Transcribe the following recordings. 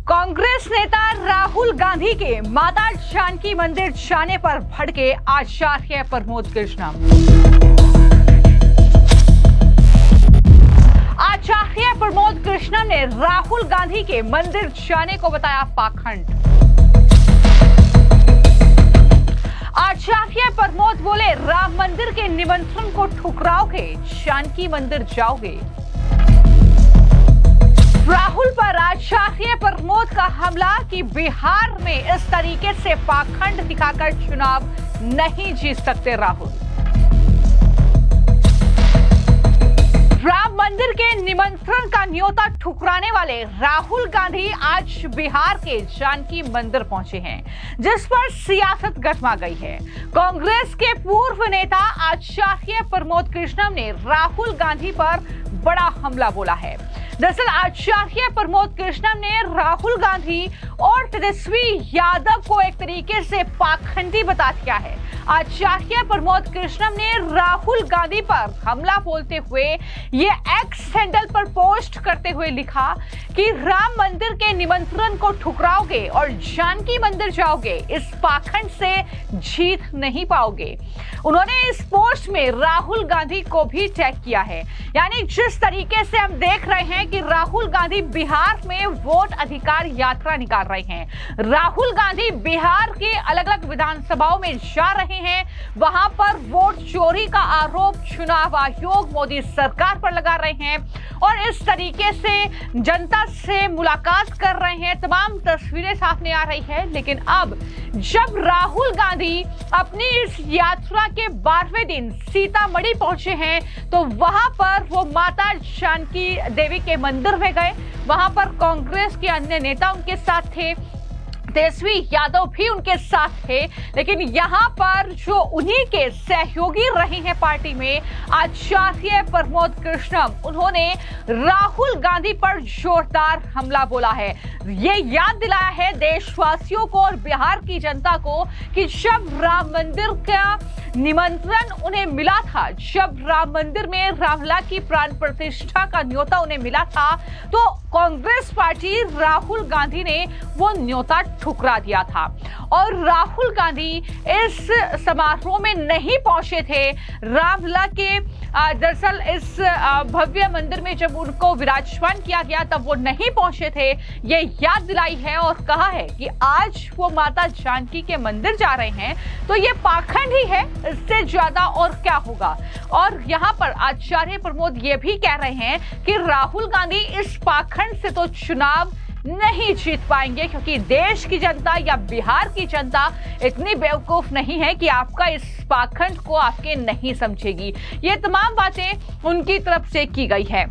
कांग्रेस नेता राहुल गांधी के माता जानकी मंदिर जाने पर भड़के आचार्य प्रमोद कृष्णम। आचार्य प्रमोद कृष्णम ने राहुल गांधी के मंदिर जाने को बताया पाखंड। आचार्य प्रमोद बोले, राम मंदिर के निमंत्रण को ठुकराओगे, जानकी मंदिर जाओगे। राहुल पर आचार्य प्रमोद का हमला कि बिहार में इस तरीके से पाखंड दिखाकर चुनाव नहीं जीत सकते राहुल। राम मंदिर के निमंत्रण का न्योता ठुकराने वाले राहुल गांधी आज बिहार के जानकी मंदिर पहुंचे हैं, जिस पर सियासत गरमा गई है। कांग्रेस के पूर्व नेता आचार्य प्रमोद कृष्णम ने राहुल गांधी पर बड़ा हमला बोला है। दरअसल आचार्य प्रमोद कृष्णम ने राहुल गांधी और तेजस्वी यादव को एक तरीके से पाखंडी बता दिया है। आचार्य प्रमोद कृष्णम ने राहुल गांधी पर हमला बोलते हुए ये एक्स हैंडल पर पोस्ट करते हुए लिखा कि राम मंदिर के निमंत्रण को ठुकराओगे और जानकी मंदिर जाओगे, इस पाखंड से जीत नहीं पाओगे। उन्होंने इस पोस्ट में राहुल गांधी को भी टैग किया है। यानी जिस तरीके से हम देख रहे हैं कि राहुल गांधी बिहार में वोट अधिकार यात्रा निकाल रहे हैं, राहुल गांधी बिहार के अलग अलग विधानसभाओं में जा रहे हैं, वहां पर वोट चोरी का आरोप चुनाव आयोग मोदी सरकार पर लगा रहे हैं और इस तरीके से जनता से मुलाकात कर रहे हैं। तमाम तस्वीरें सामने आ रही है। लेकिन अब जब राहुल गांधी अपनी इस यात्रा के 12वें दिन सीतामढ़ी पहुंचे हैं, तो वहां पर वो माता जानकी देवी के मंदिर में गए। वहां पर कांग्रेस के अन्य नेता उनके साथ थे, तेजस्वी यादव भी उनके साथ थे। लेकिन यहां पर जो उन्हीं के सहयोगी रहे हैं पार्टी में, आचार्य प्रमोद कृष्णम, उन्होंने राहुल गांधी पर जोरदार हमला बोला है। ये याद दिलाया है देशवासियों को और बिहार की जनता को कि जब राम मंदिर का निमंत्रण उन्हें मिला था, जब राम मंदिर में रामलला की प्राण प्रतिष्ठा का न्योता उन्हें मिला था, तो कांग्रेस पार्टी राहुल गांधी ने वो न्योता ठुकरा दिया था और राहुल गांधी इस समारोह में नहीं पहुंचे थे। रामलला के दरअसल इस भव्य मंदिर में जब उनको विराजमान किया गया तब वो नहीं पहुंचे थे। ये याद दिलाई है और कहा है कि आज वो माता जानकी के मंदिर जा रहे हैं, तो ये पाखंड ही है, इससे ज्यादा और क्या होगा। और यहाँ पर आचार्य प्रमोद ये भी कह रहे हैं कि राहुल गांधी इस पाखंड से तो चुनाव नहीं जीत पाएंगे, क्योंकि देश की जनता या बिहार की जनता इतनी बेवकूफ नहीं है कि आपका इस पाखंड को आपके नहीं समझेगी। ये तमाम बातें उनकी तरफ से की गई है।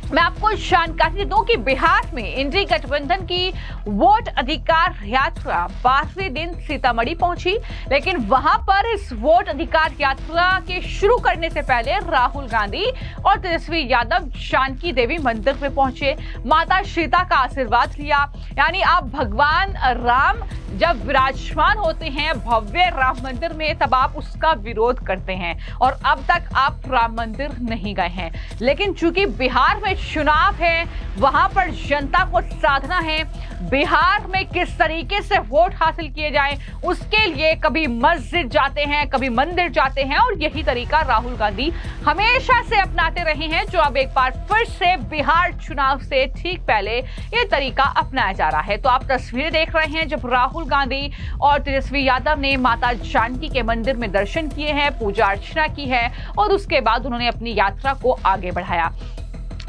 मैं आपको जानकारी दूं कि बिहार में इंडी गठबंधन की वोट अधिकार यात्रा 12वें दिन सीतामढ़ी पहुंची। लेकिन वहां पर इस वोट अधिकार यात्रा के शुरू करने से पहले राहुल गांधी और तेजस्वी यादव जानकी देवी मंदिर में पहुंचे, माता सीता का आशीर्वाद लिया। यानी आप भगवान राम जब विराजमान होते हैं भव्य राम मंदिर में, तब आप उसका विरोध करते हैं और अब तक आप राम मंदिर नहीं गए हैं। लेकिन चूंकि बिहार में चुनाव है, वहां पर जनता को साधना है, बिहार में किस तरीके से वोट हासिल किए जाए, उसके लिए कभी मस्जिद जाते हैं, कभी मंदिर जाते हैं और यही तरीका राहुल गांधी हमेशा से अपनाते रहे हैं, जो अब एक बार फिर से बिहार चुनाव से ठीक पहले ये तरीका अपनाया जा रहा है। तो आप तस्वीरें देख रहे हैं जब राहुल गांधी और तेजस्वी यादव ने माता जानकी के मंदिर में दर्शन किए हैं, पूजा अर्चना की है और उसके बाद उन्होंने अपनी यात्रा को आगे बढ़ाया।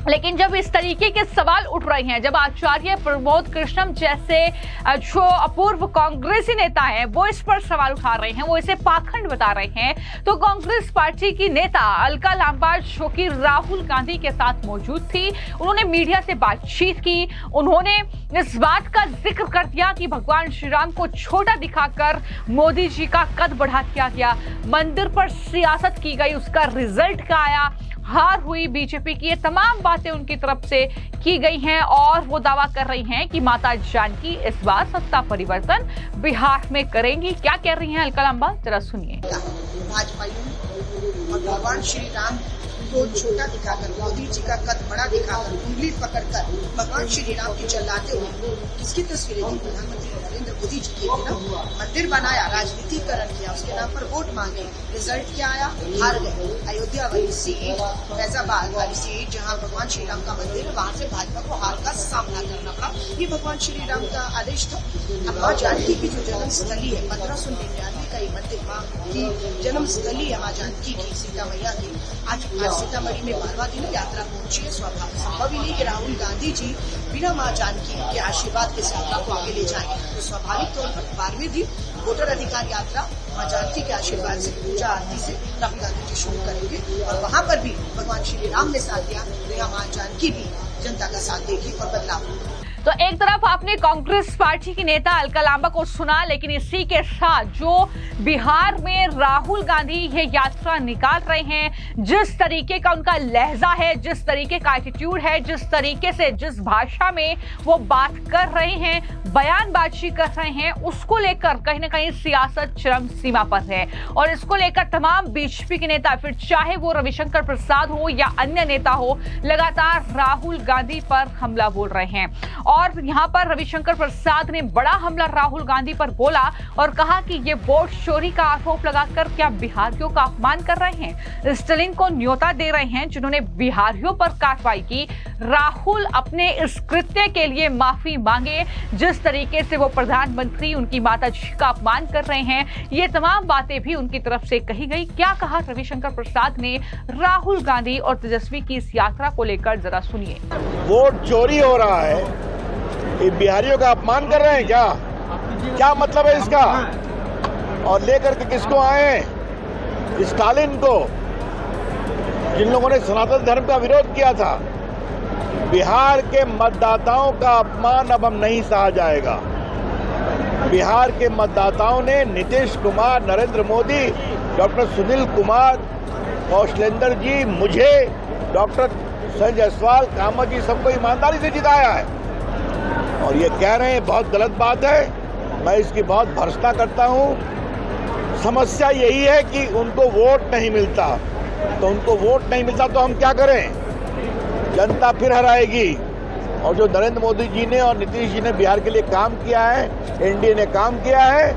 लेकिन जब इस तरीके के सवाल उठ रहे हैं, जब आचार्य प्रमोद कृष्णम जैसे जो अपूर्व कांग्रेसी नेता हैं वो इस पर सवाल उठा रहे हैं, वो इसे पाखंड बता रहे हैं, तो कांग्रेस पार्टी की नेता अलका लांबा, जो कि राहुल गांधी के साथ मौजूद थी, उन्होंने मीडिया से बातचीत की। उन्होंने इस बात का जिक्र कर दिया कि भगवान श्री राम को छोटा दिखाकर मोदी जी का कद बढ़ा दिया गया, मंदिर पर सियासत की गई, उसका रिजल्ट क्या आया, हार हुई बीजेपी की। ये तमाम बातें उनकी तरफ से की गई हैं और वो दावा कर रही हैं कि माता जानकी इस बार सत्ता परिवर्तन बिहार में करेंगी। क्या कह रही हैं अलका लांबा, जरा सुनिए। भाजपा और भगवान श्री राम को छोटा दिखाकर, मोदी जी का कद बड़ा दिखाकर, उंगली पकड़कर भगवान श्री राम की चिल्लाते हुए किसकी तस्वीरें थी? प्रधानमंत्री नरेंद्र मोदी जी की थी ना। मंदिर बनाया, राजनीतिकरण किया, उसके नाम पर वोट मांगे, रिजल्ट क्या आया? हार गए। अयोध्या वाली सीट, फैजाबाद वाली सीट जहां भगवान श्री राम का मंदिर है, वहां से भाजपा को हार का सामना करना पड़ा। ये भगवान श्री राम का आदेश था। अब माँ जानकी की जो जन्म स्थली है, 1599 का ये मंदिर माँ की जन्म स्थली है, माँ जानकी की, सीता मैया की। आज सीतामढ़ी में 12वां दिन यात्रा पहुंची है। स्वाभाविक संभव ही नहीं कि राहुल गांधी जी बिना माँ जानकी के आशीर्वाद के यात्रा को आगे ले जाएंगे। तो स्वाभाविक तौर पर 12वें दिन वोटर अधिकार यात्रा माँ जानकी के आशीर्वाद से, पूजा आरती से राहुल गांधी जी शुरू करेंगे और वहां पर भी भगवान श्री राम ने साथ दिया, तो यहाँ माँ जानकी भी जनता का साथ देगी और बदलाव। तो एक तरफ आपने कांग्रेस पार्टी की नेता अलका लांबा को सुना, लेकिन इसी के साथ जो बिहार में राहुल गांधी ये यात्रा निकाल रहे हैं, जिस तरीके का उनका लहजा है, जिस तरीके का एटीट्यूड है, जिस तरीके से जिस भाषा में वो बात कर रहे हैं, बयानबाजी कर रहे हैं, उसको लेकर कहीं ना कहीं सियासत चरम सीमा पर है। और इसको लेकर तमाम बीजेपी के नेता, फिर चाहे वो रविशंकर प्रसाद हो या अन्य नेता हो, लगातार राहुल गांधी पर हमला बोल रहे हैं। और यहां पर रविशंकर प्रसाद ने बड़ा हमला राहुल गांधी पर बोला और कहा कि ये वोट चोरी का आरोप लगाकर क्या बिहारियों का अपमान कर रहे हैं, स्टालिन को न्योता दे रहे हैं जिन्होंने बिहारियों पर कार्रवाई की। राहुल अपने इस कृत्य के लिए माफी मांगे, जिस तरीके से वो प्रधानमंत्री उनकी माता जी का अपमान कर रहे हैं, ये तमाम बातें भी उनकी तरफ से कही गई। क्या कहा रविशंकर प्रसाद ने राहुल गांधी और तेजस्वी की इस यात्रा को लेकर, जरा सुनिए। वोट चोरी हो रहा है, ये बिहारियों का अपमान कर रहे हैं क्या? क्या मतलब है इसका? और लेकर के किसको आए? स्टालिन को, जिन लोगों ने सनातन धर्म का विरोध किया था। बिहार के मतदाताओं का अपमान अब हम नहीं सहा जाएगा। बिहार के मतदाताओं ने नीतीश कुमार, नरेंद्र मोदी, डॉक्टर सुनील कुमार, कौशलेंद्र जी, मुझे, डॉक्टर संजय जायसवाल, कामत जी, सबको ईमानदारी से जिताया है। और ये कह रहे हैं बहुत गलत बात है, मैं इसकी बहुत भर्त्सना करता हूँ। समस्या यही है कि उनको वोट नहीं मिलता, तो उनको वोट नहीं मिलता तो हम क्या करें? जनता फिर हराएगी। और जो नरेंद्र मोदी जी ने और नीतीश जी ने बिहार के लिए काम किया है, एनडीए ने काम किया है,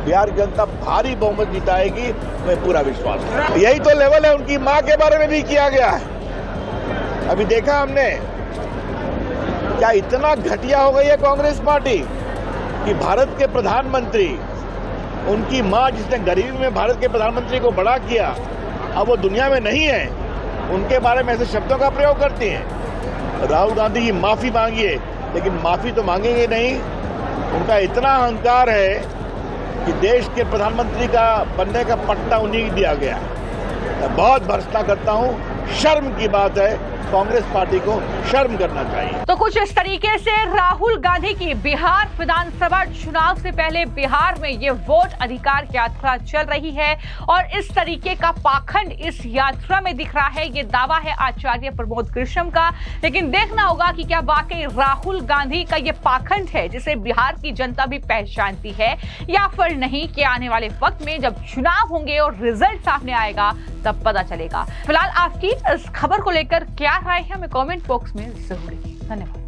बिहार की जनता भारी बहुमत जिताएगी, मैं पूरा विश्वास है। यही तो लेवल है। उनकी माँ के बारे में भी किया गया है, अभी देखा हमने। क्या इतना घटिया हो गई है कांग्रेस पार्टी कि भारत के प्रधानमंत्री, उनकी मां जिसने गरीबी में भारत के प्रधानमंत्री को बड़ा किया, अब वो दुनिया में नहीं है, उनके बारे में ऐसे शब्दों का प्रयोग करती हैं। राहुल गांधी की माफी मांगिए, लेकिन माफी तो मांगेंगे नहीं। उनका इतना अहंकार है कि देश के प्रधानमंत्री का बनने का पट्टा उन्हीं को दिया गया। मैं बहुत भर्त्सना करता हूँ, शर्म की बात है। कांग्रेस पार्टी को शर्म करना चाहिए। तो कुछ इस तरीके से राहुल गांधी की बिहार विधानसभा चुनाव से पहले बिहार में ये वोट अधिकार यात्रा चल रही है और इस तरीके का पाखंड इस यात्रा में दिख रहा है। ये दावा है आचार्य प्रमोद कृष्णम का, लेकिन देखना होगा कि क्या वाकई राहुल गांधी का ये पाखंड है जिसे बिहार की जनता भी पहचानती है या फिर नहीं, कि आने वाले वक्त में जब चुनाव होंगे और रिजल्ट सामने आएगा तब पता चलेगा। फिलहाल आपकी इस खबर को लेकर क्या राय है, हमें कमेंट बॉक्स में जरूर लिखिए। धन्यवाद।